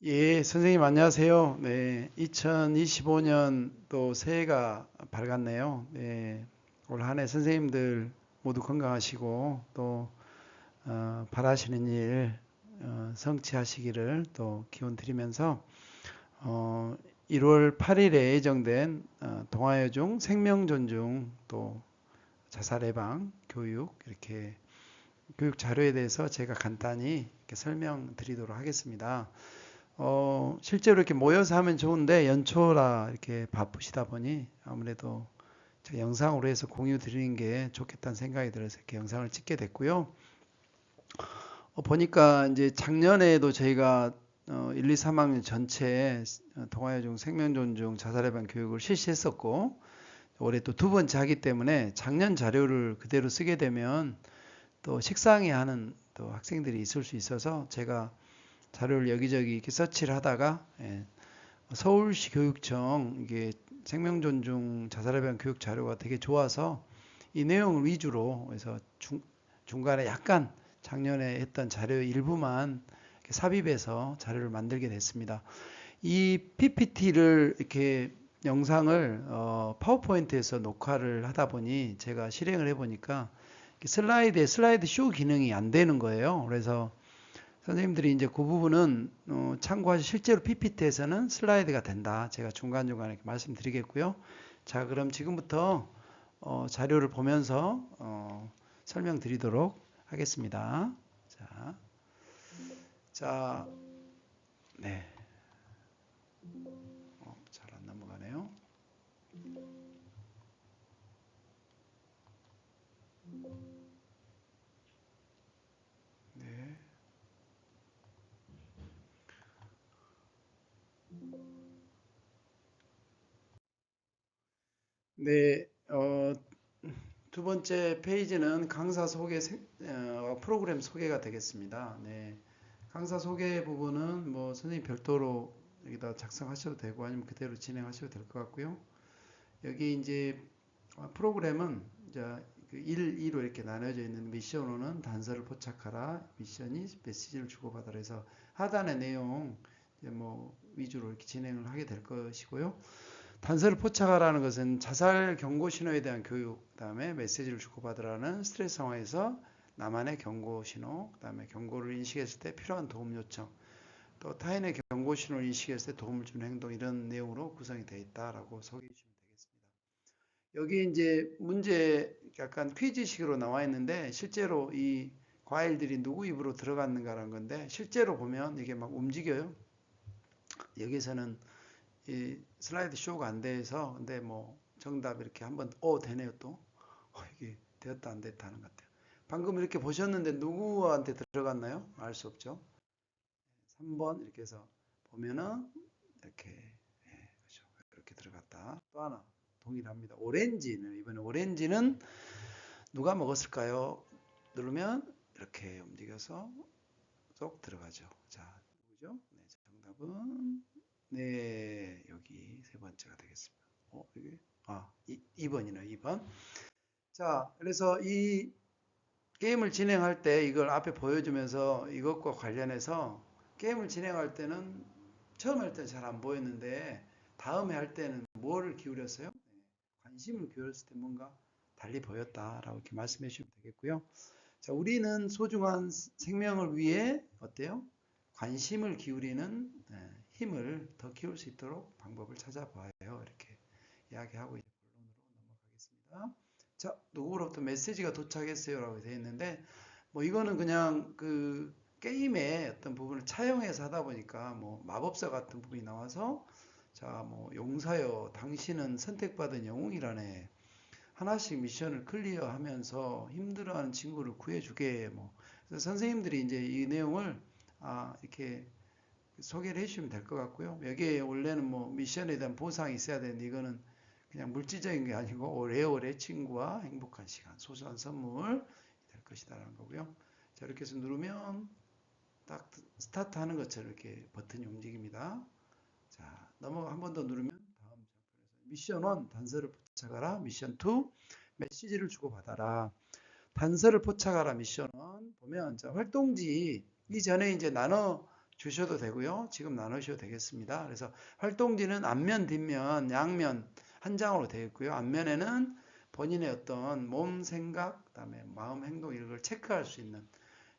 예, 선생님 안녕하세요. 네, 2025년 또 새해가 밝았네요. 네, 올 한 해 선생님들 모두 건강하시고 또 바라시는 일 성취하시기를 또 기원 드리면서 어, 1월 8일에 예정된 동아여중 생명존중 또 자살 예방 교육 이렇게 교육 자료에 대해서 제가 간단히 이렇게 설명드리도록 하겠습니다. 실제로 이렇게 모여서 하면 좋은데 연초라 이렇게 바쁘시다 보니 아무래도 제가 영상으로 해서 공유 드리는 게 좋겠다는 생각이 들어서 이렇게 영상을 찍게 됐고요. 보니까 이제 작년에도 저희가 1, 2, 3학년 전체 동아여중 생명존중 자살예방 교육을 실시했었고 올해 또 두 번째 하기 때문에 작년 자료를 그대로 쓰게 되면 또 식상해하는 또 학생들이 있을 수 있어서 제가 자료를 여기저기 이렇게 서치를 하다가 서울시 교육청 이게 생명존중 자살에 대한 교육 자료가 되게 좋아서 이 내용을 위주로 해서 중간에 약간 작년에 했던 자료 일부만 삽입해서 자료를 만들게 됐습니다. 이 PPT를 이렇게 영상을 파워포인트에서 녹화를 하다 보니 제가 실행을 해보니까 슬라이드에 슬라이드 쇼 기능이 안 되는 거예요. 그래서 선생님들이 이제 그 부분은 참고하시 실제로 PPT에서는 슬라이드가 된다. 제가 중간중간에 말씀드리겠고요. 자, 그럼 지금부터 자료를 보면서 설명드리도록 하겠습니다. 자, 자, 네, 잘 안 넘어가네요. 네, 네, 두 번째 페이지는 강사 소개 프로그램 소개가 되겠습니다. 네, 강사 소개 부분은 뭐 선생님 별도로 여기다 작성하셔도 되고 아니면 그대로 진행하셔도 될 것 같고요. 여기 이제 프로그램은 이제 1, 2로 이렇게 나눠져 있는 미션 1은 단서를 포착하라, 미션 2 메시지를 주고받아라 해서 하단의 내용 뭐 위주로 이렇게 진행을 하게 될 것이고요. 단서를 포착하라는 것은 자살 경고 신호에 대한 교육, 그다음에 메시지를 주고받으라는 스트레스 상황에서 나만의 경고 신호, 그다음에 경고를 인식했을 때 필요한 도움 요청, 또 타인의 경고 신호를 인식했을 때 도움을 주는 행동 이런 내용으로 구성이 되어 있다라고 소개해 주시면 되겠습니다. 여기 이제 문제 약간 퀴즈식으로 나와 있는데 실제로 이 과일들이 누구 입으로 들어갔는가라는 건데 실제로 보면 이게 막 움직여요. 여기서는 이 슬라이드 쇼가 안 돼서 근데 뭐 정답 이렇게 한번 되네요 또. 이게 되었다 안 됐다 하는 것 같아요. 방금 이렇게 보셨는데 누구한테 들어갔나요? 알 수 없죠. 3번 이렇게 해서 보면은 이렇게 그렇죠. 이렇게 들어갔다. 또 하나 동일합니다. 오렌지는 이번에 오렌지는 누가 먹었을까요? 누르면 이렇게 움직여서 쏙 들어가죠. 자, 누구죠? 네, 정답은 네, 여기 세 번째가 되겠습니다. 여기 아, 2번이네요. 2번. 자, 그래서 이 게임을 진행할 때 이걸 앞에 보여주면서 이것과 관련해서 게임을 진행할 때는 처음 할 때는 잘 안 보였는데 다음에 할 때는 뭐를 기울였어요? 관심을 기울였을 때 뭔가 달리 보였다라고 이렇게 말씀해 주시면 되겠고요. 자, 우리는 소중한 생명을 위해 어때요? 관심을 기울이는 힘을 더 키울 수 있도록 방법을 찾아봐요. 이렇게 이야기하고 이제 본론으로 넘어가겠습니다. 자, 누구로부터 메시지가 도착했어요라고 되어 있는데 뭐 이거는 그냥 그 게임의 어떤 부분을 차용해서 하다 보니까 뭐 마법사 같은 부분이 나와서 자, 뭐 용사여 당신은 선택받은 영웅이라네. 하나씩 미션을 클리어하면서 힘들어하는 친구를 구해주게 뭐 그래서 선생님들이 이제 이 내용을 이렇게 소개를 해주시면 될 것 같고요. 여기에 원래는 뭐 미션에 대한 보상이 있어야 되는데 이거는 그냥 물질적인 게 아니고 오래오래 친구와 행복한 시간, 소소한 선물 될 것이다라는 거고요. 자, 이렇게 해서 누르면 딱 스타트 하는 것처럼 이렇게 버튼이 움직입니다. 자, 넘어가 한 번 더 누르면 다음 장편에서 미션 1 단서를 포착하라, 미션 2 메시지를 주고받아라. 단서를 포착하라 미션 1 보면 자, 활동지 이전에 이제 나눠 주셔도 되고요. 지금 나누셔도 되겠습니다. 그래서 활동지는 앞면, 뒷면, 양면 한 장으로 되어 있고요. 앞면에는 본인의 어떤 몸, 생각, 그다음에 마음, 행동 이런 걸 체크할 수 있는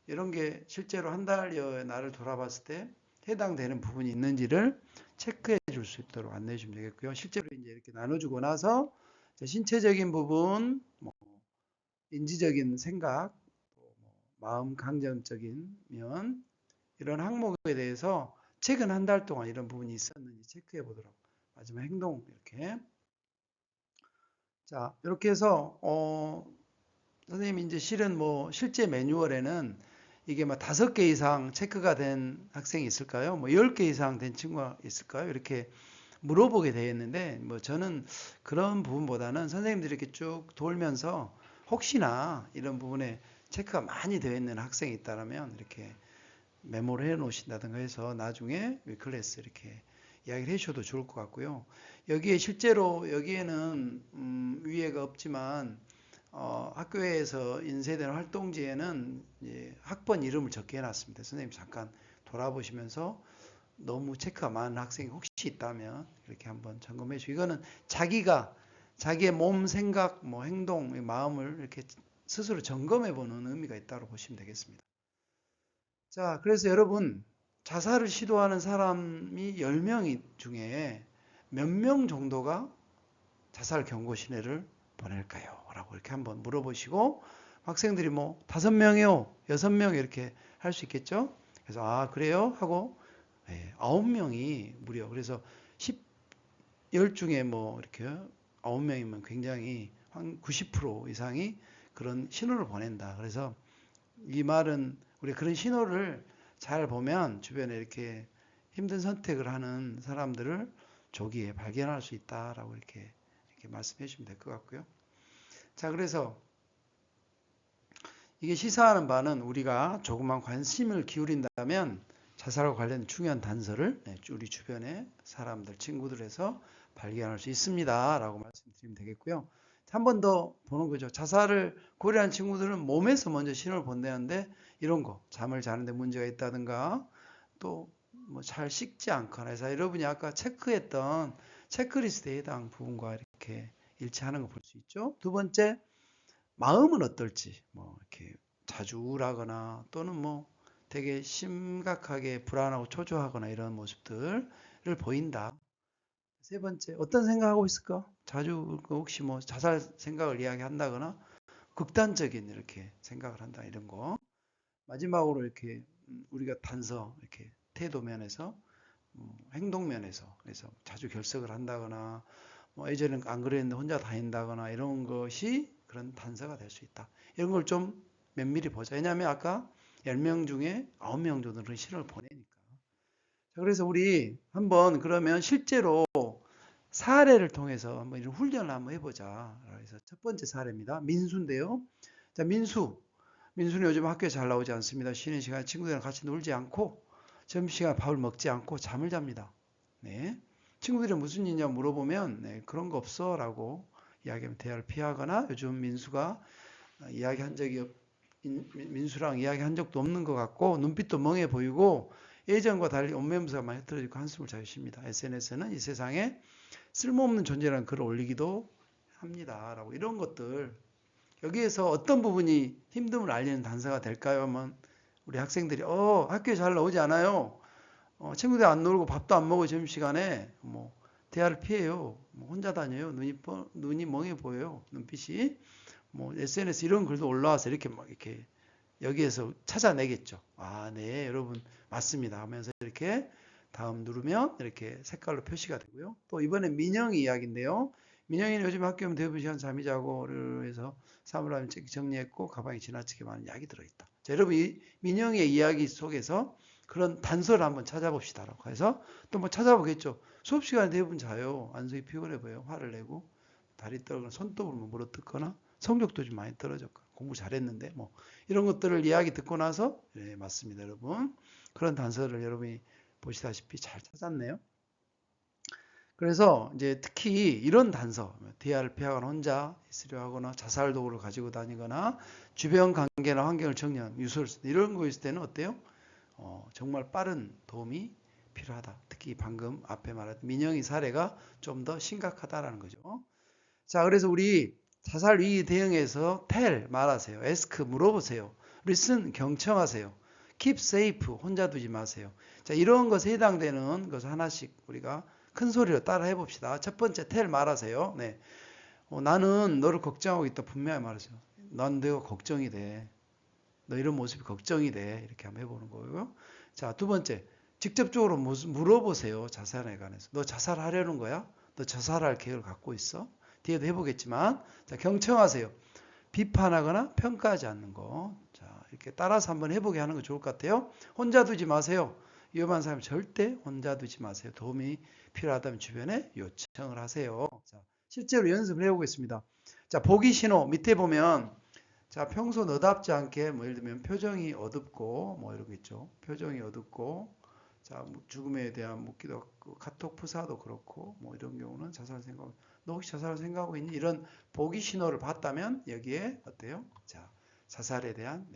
이런 게 실제로 한 달여의 나를 돌아봤을 때 해당되는 부분이 있는지를 체크해 줄 수 있도록 안내해 주면 되겠고요. 실제로 이제 이렇게 나눠주고 나서 신체적인 부분, 뭐 인지적인 생각, 또 뭐 마음 감정적인 면 이런 항목에 대해서 최근 한 달 동안 이런 부분이 있었는지 체크해 보도록 마지막 행동 이렇게 자 이렇게 해서 선생님이 이제 실은 뭐 실제 매뉴얼에는 이게 뭐 5개 이상 체크가 된 학생이 있을까요? 뭐 10개 이상 된 친구가 있을까요? 이렇게 물어보게 되어 있는데 뭐 저는 그런 부분보다는 선생님들이 이렇게 쭉 돌면서 혹시나 이런 부분에 체크가 많이 되어 있는 학생이 있다면 이렇게 메모를 해 놓으신다든가 해서 나중에 클래스 이렇게 이야기를 해 주셔도 좋을 것 같고요. 여기에 실제로 여기에는 위에가 없지만 학교에서 인쇄된 활동지에는 이제 학번 이름을 적게 해놨습니다. 선생님 잠깐 돌아보시면서 너무 체크가 많은 학생이 혹시 있다면 이렇게 한번 점검해 주시고 이거는 자기가 자기의 몸, 생각, 뭐 행동, 마음을 이렇게 스스로 점검해 보는 의미가 있다고 보시면 되겠습니다. 자, 그래서 여러분 자살을 시도하는 사람이 10명 중에 몇 명 정도가 자살 경고 신호를 보낼까요? 라고 이렇게 한번 물어보시고 학생들이 뭐 5명이요, 6명 이렇게 할 수 있겠죠? 그래서 아 그래요? 하고 9명이 무려 그래서 10 중에 뭐 이렇게 9명이면 굉장히 한 90% 이상이 그런 신호를 보낸다. 그래서 이 말은 우리 그런 신호를 잘 보면 주변에 이렇게 힘든 선택을 하는 사람들을 조기에 발견할 수 있다라고 이렇게 말씀해 주시면 될 것 같고요. 자, 그래서 이게 시사하는 바는 우리가 조금만 관심을 기울인다면 자살과 관련 중요한 단서를 우리 주변의 사람들, 친구들에서 발견할 수 있습니다. 라고 말씀드리면 되겠고요. 한 번 더 보는 거죠. 자살을 고려한 친구들은 몸에서 먼저 신호를 본다는데 이런 거, 잠을 자는데 문제가 있다든가 또 뭐 잘 씻지 않거나 해서 여러분이 아까 체크했던 체크리스트에 해당 부분과 이렇게 일치하는 거 볼 수 있죠. 두 번째, 마음은 어떨지, 뭐 이렇게 자주 우울하거나 또는 뭐 되게 심각하게 불안하고 초조하거나 이런 모습들을 보인다. 세 번째, 어떤 생각하고 있을까? 자주 혹시 뭐 자살 생각을 이야기한다거나 극단적인 이렇게 생각을 한다 이런 거. 마지막으로 이렇게 우리가 단서 이렇게 태도 면에서 행동 면에서 그래서 자주 결석을 한다거나 뭐 예전엔 안 그랬는데 혼자 다닌다거나 이런 것이 그런 단서가 될 수 있다. 이런 걸 좀 면밀히 보자. 왜냐하면 아까 10명 중에 9명 정도는 신호를 보내니까. 자, 그래서 우리 한번 그러면 실제로 사례를 통해서 한번 이런 훈련을 한번 해보자. 그래서 첫 번째 사례입니다. 민수인데요. 자, 민수는 요즘 학교에 잘 나오지 않습니다. 쉬는 시간에 친구들이랑 같이 놀지 않고 점심시간에 밥을 먹지 않고 잠을 잡니다. 네. 친구들이 무슨 일이냐 물어보면 네, 그런 거 없어 라고 이야기하면 대화를 피하거나 요즘 민수가 이야기한 적이 민수랑 이야기한 적도 없는 것 같고 눈빛도 멍해 보이고 예전과 달리 온면부사가 많이 흐트러지고 한숨을 잘 쉽니다. SNS는 이 세상에 쓸모없는 존재라는 글을 올리기도 합니다. 라고 이런 것들 여기에서 어떤 부분이 힘듦을 알리는 단서가 될까요? 하면 우리 학생들이 학교에 잘 나오지 않아요. 친구들 안 놀고 밥도 안 먹고 점심시간에 뭐 대화를 피해요. 뭐 혼자 다녀요. 눈이 멍해 보여요. 눈빛이 뭐 SNS 이런 글도 올라와서 이렇게 막 이렇게 여기에서 찾아내겠죠. 아, 네, 여러분 맞습니다 하면서 이렇게 다음 누르면 이렇게 색깔로 표시가 되고요. 또 이번에 민영이 이야기인데요. 민영이는 요즘 학교 오면 대부분 시간 잠이 자고 그래서 사물함을 정리했고 가방에 지나치게 많은 약이 들어있다. 자, 여러분 이 민영이의 이야기 속에서 그런 단서를 한번 찾아봅시다라고 해서 또 뭐 찾아보겠죠. 수업 시간에 대부분 자요. 안색이 피곤해 보여요. 화를 내고 다리 떨거나 손톱을 물어뜯거나 성적도 좀 많이 떨어졌고 공부 잘했는데 뭐 이런 것들을 이야기 듣고 나서 네, 맞습니다, 여러분. 그런 단서를 여러분이 보시다시피 잘 찾았네요. 그래서 이제 특히 이런 단서, 대화를 피하거나 혼자 있으려 하거나 자살 도구를 가지고 다니거나 주변 관계나 환경을 정리하는 유설 이런 거 있을 때는 어때요? 정말 빠른 도움이 필요하다. 특히 방금 앞에 말했던 민영이 사례가 좀 더 심각하다라는 거죠. 자, 그래서 우리 자살 위기 대응에서 tell 말하세요. ask 물어보세요. listen 경청하세요. keep safe 혼자 두지 마세요. 자, 이런 것에 해당되는 것을 하나씩 우리가 큰 소리로 따라 해봅시다. 첫 번째 tell 말하세요. 네. 나는 너를 걱정하고 있다. 분명히 말하세요. 난 내가 걱정이 돼. 너 이런 모습이 걱정이 돼. 이렇게 한번 해보는 거고요. 자, 두 번째 직접적으로 물어보세요. 자살에 관해서. 너 자살하려는 거야? 너 자살할 계획을 갖고 있어? 뒤에도 해보겠지만, 자, 경청하세요. 비판하거나 평가하지 않는 거. 자, 이렇게 따라서 한번 해보게 하는 거 좋을 것 같아요. 혼자 두지 마세요. 위험한 사람 절대 혼자 두지 마세요. 도움이 필요하다면 주변에 요청을 하세요. 자, 실제로 연습을 해보겠습니다. 자, 보기 신호 밑에 보면, 자, 평소 너답지 않게, 뭐, 예를 들면 표정이 어둡고, 뭐, 이런 거 있죠. 표정이 어둡고, 자, 죽음에 대한 묻기도 카톡 프사도 그렇고, 뭐, 이런 경우는 자살 생각, 너 혹시 자살을 생각하고 있니? 이런 보기 신호를 봤다면 여기에 어때요? 자, 자살에 대한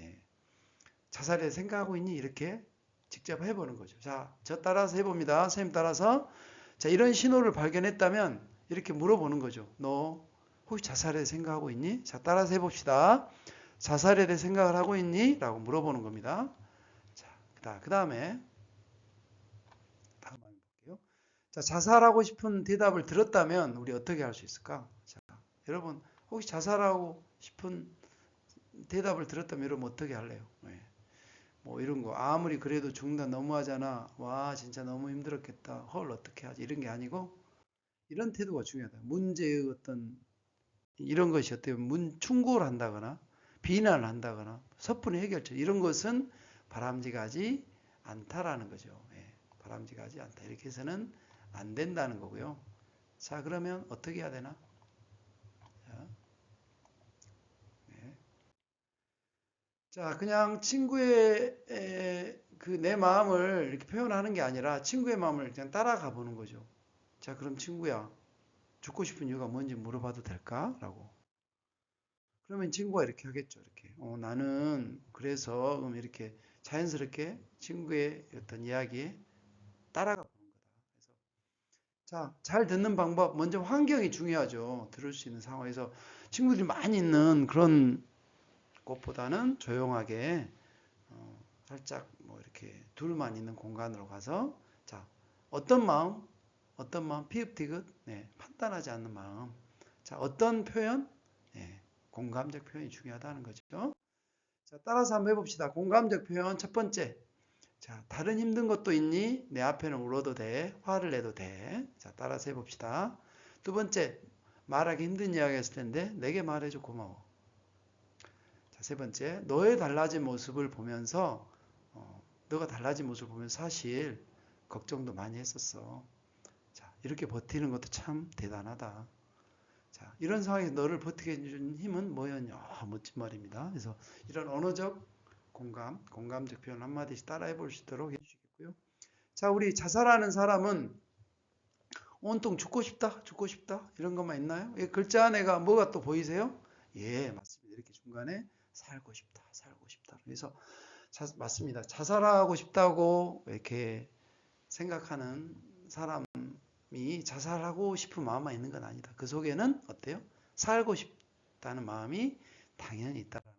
자살에 생각하고 있니? 이렇게 직접 해보는 거죠. 자, 저 따라서 해봅니다. 선생님 따라서. 자, 이런 신호를 발견했다면 이렇게 물어보는 거죠. 너 혹시 자살에 생각하고 있니? 자, 따라서 해봅시다. 자살에 대해 생각을 하고 있니? 라고 물어보는 겁니다. 자, 그 다음에 다음 한번 볼게요. 자, 자살하고 싶은 대답을 들었다면 우리 어떻게 할 수 있을까? 자, 여러분 혹시 자살하고 싶은 대답을 들었다면 여러분 어떻게 할래요? 네. 뭐 이런 거 아무리 그래도 죽는다 너무하잖아. 와 진짜 너무 힘들었겠다. 헐 어떻게 하지? 이런 게 아니고 이런 태도가 중요하다. 문제의 어떤 이런 것이 어떻게 보면 충고를 한다거나 비난을 한다거나 섣불리 해결책 이런 것은 바람직하지 않다라는 거죠. 예, 바람직하지 않다. 이렇게 해서는 안 된다는 거고요. 자, 그러면 어떻게 해야 되나? 자, 네. 자, 그냥 친구의 그 내 마음을 이렇게 표현하는 게 아니라 친구의 마음을 그냥 따라가 보는 거죠. 자, 그럼 친구야, 죽고 싶은 이유가 뭔지 물어봐도 될까? 라고. 그러면 친구가 이렇게 하겠죠. 이렇게. 나는 그래서 이렇게 자연스럽게 친구의 어떤 이야기에 따라가 보는 거다. 그래서 자, 잘 듣는 방법. 먼저 환경이 중요하죠. 들을 수 있는 상황에서 친구들이 많이 있는 그런 곳보다는 조용하게 살짝 뭐 이렇게 둘만 있는 공간으로 가서 자, 어떤 마음? 어떤 마음? 피읍디귿? 네, 판단하지 않는 마음. 자, 어떤 표현? 네, 공감적 표현이 중요하다는 거죠. 자, 따라서 한번 해봅시다. 공감적 표현 첫 번째. 자, 다른 힘든 것도 있니? 내 앞에는 울어도 돼. 화를 내도 돼. 자, 따라서 해봅시다. 두 번째, 말하기 힘든 이야기였을 텐데 내게 말해줘 고마워. 자, 세 번째, 너의 달라진 모습을 보면서 너가 달라진 모습을 보면서 사실 걱정도 많이 했었어. 자, 이렇게 버티는 것도 참 대단하다. 자, 이런 상황에서 너를 버티게 해준 힘은 뭐였냐? 멋진 말입니다. 그래서 이런 언어적 공감적 표현 한마디씩 따라해 볼 수 있도록 해주시겠고요. 자, 우리 자살하는 사람은 온통 죽고 싶다, 죽고 싶다 이런 것만 있나요? 글자 안에가 뭐가 또 보이세요? 예, 맞습니다. 이렇게 중간에 살고 싶다, 살고 싶다. 그래서 맞습니다. 자살하고 싶다고 이렇게 생각하는 사람이 자살하고 싶은 마음만 있는 건 아니다. 그 속에는 어때요? 살고 싶다는 마음이 당연히 있다라는 거.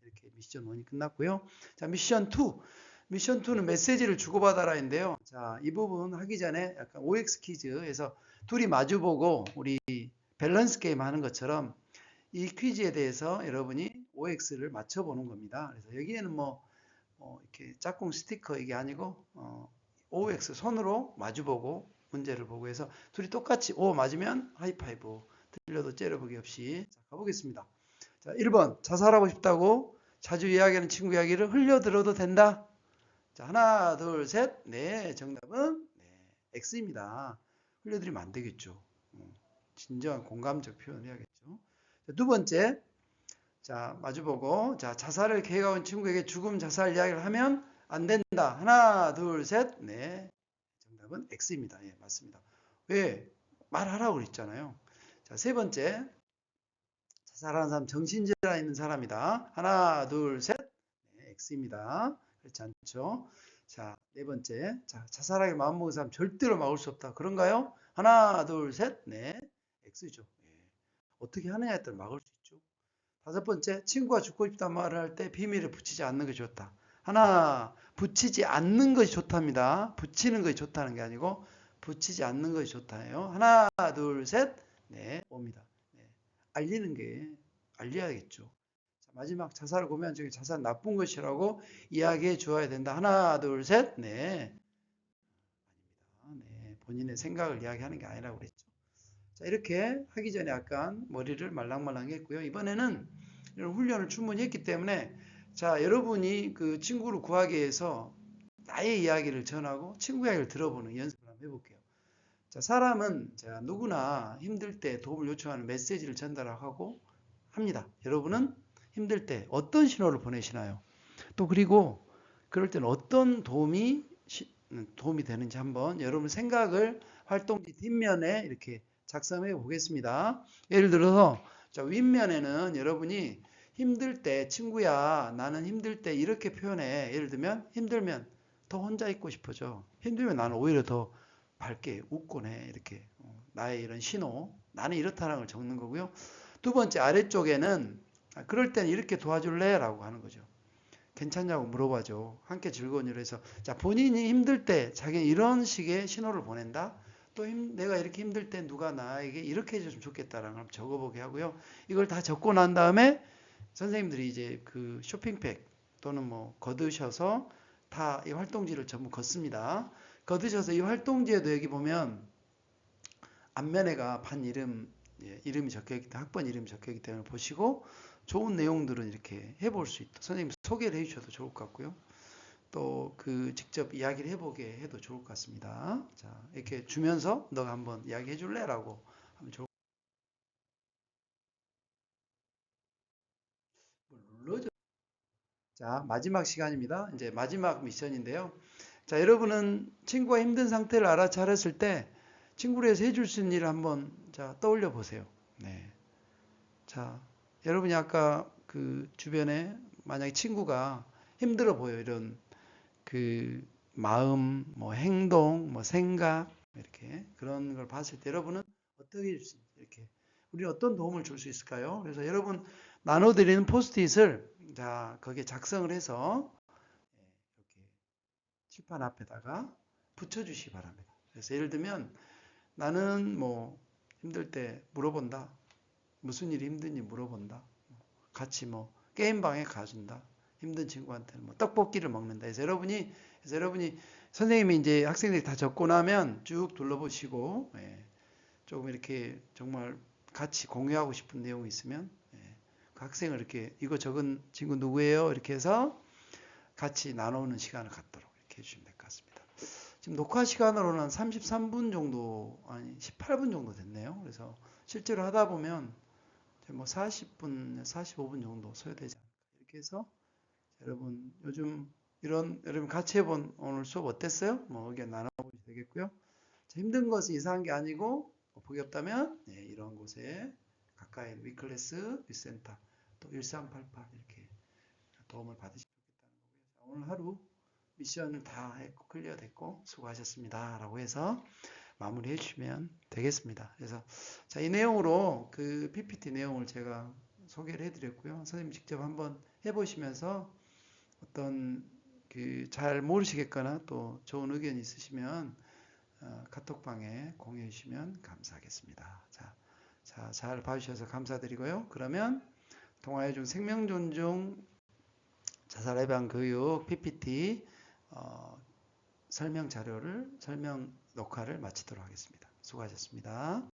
이렇게 미션 1이 끝났고요. 자, 미션 2. 미션 2는 메시지를 주고받아라인데요. 자, 이 부분 하기 전에 약간 OX 퀴즈에서 둘이 마주보고 우리 밸런스 게임 하는 것처럼 이 퀴즈에 대해서 여러분이 OX를 맞춰보는 겁니다. 그래서 여기에는 이렇게 짝꿍 스티커 이게 아니고 OX 손으로 마주보고 문제를 보고 해서 둘이 똑같이 O 맞으면 하이파이브 틀려도 째려보기 없이 자, 가보겠습니다. 자, 1번 자살하고 싶다고 자주 이야기하는 친구 이야기를 흘려들어도 된다. 자, 하나, 둘, 셋. 네, 정답은 X입니다. 흘려드리면 안 되겠죠. 진정한 공감적 표현을 해야겠죠. 자, 두 번째, 자, 마주보고, 자, 자살을 계획하고 있는 친구에게 죽음 자살 이야기를 하면 안 된다. 하나, 둘, 셋. 네, 정답은 X입니다. 예, 맞습니다. 왜? 말하라고 그랬잖아요. 자, 세 번째, 자살하는 사람 정신질환 있는 사람이다. 하나, 둘, 셋. 네, X입니다. 그렇지 않죠? 자, 네 번째. 자, 자살하게 마음먹은 사람 절대로 막을 수 없다. 그런가요? 하나, 둘, 셋. 네. X죠. 예. 어떻게 하느냐에 따라 막을 수 있죠. 다섯 번째, 친구가 죽고 싶다 말을 할 때 비밀을 붙이지 않는 것이 좋다. 하나, 붙이지 않는 것이 좋답니다. 붙이는 것이 좋다는 게 아니고 붙이지 않는 것이 좋다예요. 하나, 둘, 셋. 네, 옵니다. 네. 알리는 게 알려야겠죠. 자, 마지막 자살을 고민한 적에 자살 나쁜 것이라고 이야기해 주어야 된다. 하나, 둘, 셋. 네. 아닙니다. 네. 본인의 생각을 이야기하는 게 아니라고 그랬죠. 자, 이렇게 하기 전에 약간 머리를 말랑말랑 했고요. 이번에는 이런 훈련을 충분히 했기 때문에 자, 여러분이 그 친구를 구하기 위해서 나의 이야기를 전하고 친구 이야기를 들어보는 연습을 한번 해볼게요. 자, 사람은 자, 누구나 힘들 때 도움을 요청하는 메시지를 전달하고 합니다. 여러분은 힘들 때 어떤 신호를 보내시나요? 또 그리고 그럴 때는 어떤 도움이 되는지 한번 여러분 생각을 활동지 뒷면에 이렇게 작성해 보겠습니다. 예를 들어서 자, 윗면에는 여러분이 힘들 때 친구야 나는 힘들 때 이렇게 표현해. 예를 들면 힘들면 더 혼자 있고 싶어져. 힘들면 나는 오히려 더 밝게 웃곤 해. 이렇게 나의 이런 신호 나는 이렇다는 걸 적는 거고요. 두 번째 아래쪽에는 그럴 땐 이렇게 도와줄래? 라고 하는 거죠. 괜찮냐고 물어봐줘. 함께 즐거운 일을 해서. 자, 본인이 힘들 때 자기는 이런 식의 신호를 보낸다. 또 내가 이렇게 힘들 때 누가 나에게 이렇게 해줬으면 좋겠다라는 걸 적어보게 하고요. 이걸 다 적고 난 다음에 선생님들이 이제 그 쇼핑백 또는 뭐 거두셔서 다 이 활동지를 전부 걷습니다. 거두셔서 이 활동지에도 여기 보면 앞면에가 반 이름, 예, 이름이 적혀있기 때문에 학번 이름이 적혀있기 때문에 보시고 좋은 내용들은 이렇게 해볼 수 있다. 선생님 소개를 해주셔도 좋을 것 같고요. 또 그 직접 이야기를 해보게 해도 좋을 것 같습니다. 자, 이렇게 주면서 너가 한번 이야기해 줄래? 라고 하면 좋을 것 같아요. 자, 마지막 시간입니다. 이제 마지막 미션인데요. 자, 여러분은 친구가 힘든 상태를 알아차렸을 때 친구를 위해서 해줄 수 있는 일을 한번 자, 떠올려 보세요. 네. 자, 여러분이 아까 그 주변에 만약에 친구가 힘들어 보여 이런 그 마음, 뭐 행동, 뭐 생각 이렇게 그런 걸 봤을 때 여러분은 어떻게 해줄 수 이렇게 우리 어떤 도움을 줄 수 있을까요? 그래서 여러분 나눠드리는 포스트잇을 자 거기에 작성을 해서 이렇게 칠판 앞에다가 붙여주시기 바랍니다. 그래서 예를 들면 나는 뭐 힘들 때 물어본다. 무슨 일이 힘든지 물어본다. 같이 뭐 게임방에 가준다. 힘든 친구한테는 뭐 떡볶이를 먹는다. 그래서 여러분이 선생님이 이제 학생들이 다 적고 나면 쭉 둘러보시고 조금 이렇게 정말 같이 공유하고 싶은 내용이 있으면 그 학생을 이렇게 이거 적은 친구 누구예요? 이렇게 해서 같이 나누는 시간을 갖도록 이렇게 해주시면 될 것 같습니다. 지금 녹화 시간으로는 33분 정도 아니 18분 정도 됐네요. 그래서 실제로 하다 보면 뭐 40분, 45분 정도 소요되지 않을까. 이렇게 해서 여러분 요즘 이런 여러분 같이 해본 오늘 수업 어땠어요? 뭐 의견 나눠보시면 되겠고요. 힘든 것이 이상한 게 아니고 복이 없다면 이런 곳에 가까이 위클래스, 위센터 또 1388 이렇게 도움을 받으시면 좋겠다는 거고요. 오늘 하루 미션을 다 했고 클리어 됐고 수고하셨습니다. 라고 해서 마무리해 주시면 되겠습니다. 그래서 자, 이 내용으로 그 PPT 내용을 제가 소개를 해드렸고요. 선생님 직접 한번 해보시면서 어떤 그 잘 모르시겠거나 또 좋은 의견 있으시면 카톡방에 공유해 주시면 감사하겠습니다. 자, 잘 봐주셔서 감사드리고요. 그러면 동아의 생명 존중 자살 예방 교육 PPT 설명 녹화를 마치도록 하겠습니다. 수고하셨습니다.